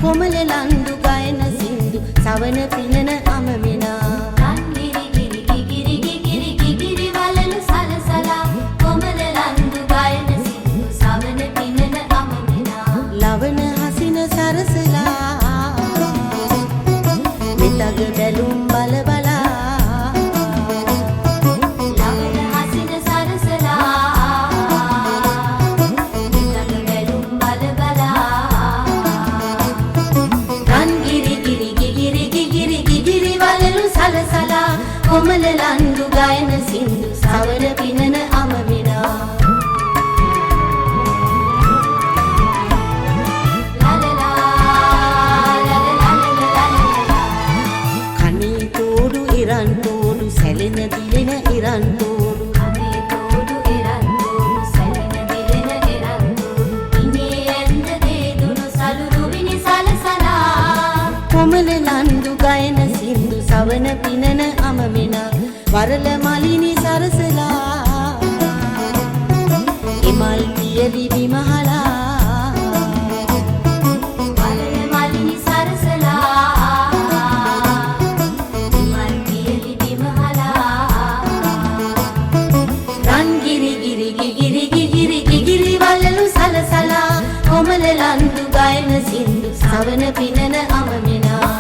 කොමල ලන්දු ගයන සින්දු සවන පිනන අමමිනා ලවන හසින සරසලා මෙතග බැලුම් බල බලා ලවන හසින සරසලා මෙතග බැලුම් බල බලා රන්ගිරි ගිරි ගිගිරි ගිගිරි ගිගිරි වලලු සලසලා කොමල ලන්දු ගයන සින්දු සවන පිනන අමමිනා ඉරන් තෝඩු සැලෙන දිලෙන ඉරන් තෝඩු අනේ තෝඩු ඉරන් තෝඩු සැලෙන දිලෙන ඉරන් තෝඩු ඉනේ ඇන්ද දේදුණු සලුරු විනි සලසලා කොමල ලන්දු ගයන සින්දු සවන පිනන අමමිනා වරල මලිනි සරසලා එමල් පියලි විමහලා කොමල ලන්දු ගයන සින්දු සවන පිනන අමමිනා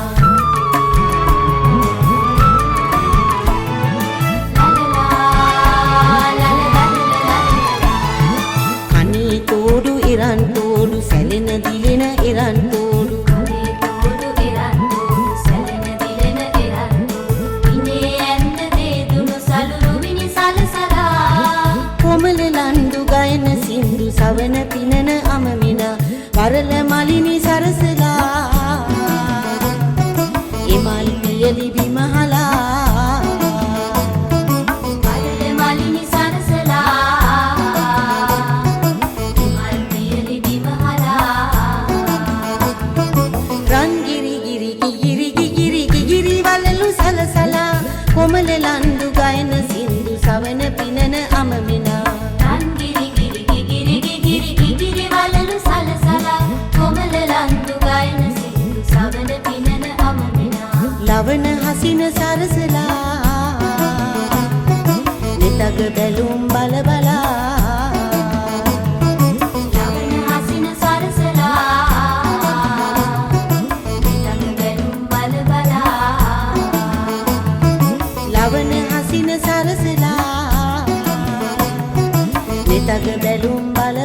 කනේ තෝඩු ඉරන් තෝඩු සැලෙන දිලෙන ඉරන් තෝඩු කනේ තෝඩු ඉරන් තෝඩු සැලෙන දිලෙන ඉරන් තෝඩු ඉනේ ඇන්ද දේදුණු සලුරු විනි සලසලා කොමල ලන්දු ගයන සින්දු සවන පිනන අමමිනා වරල මලිනි සරසලා එමල් පියලි විමහලා වරල මලිනි සරසලා එමල් පියලි විමහලා රන්ගිරි ගිරි ගිගිරි ගිගිරි ගිගිරි වලලු සලසලා කොමල ලන්දු ගයන සින්දු සවන පිනන අමමිනා රන්ගිරි ගිරි ගිගිරි ගිගිරි ගිගිරි වලලු සලසලා කොමල ලන්දු ගයන සින්දු සවන පිනන අමමිනා ලවන හසින සරසලා මෙතග බැලුම් බල බලා ලවන හසින සරසලා මෙතග බැලුම් බල බලා ලවන හසින සරසලා මෙතග බැලුම් බල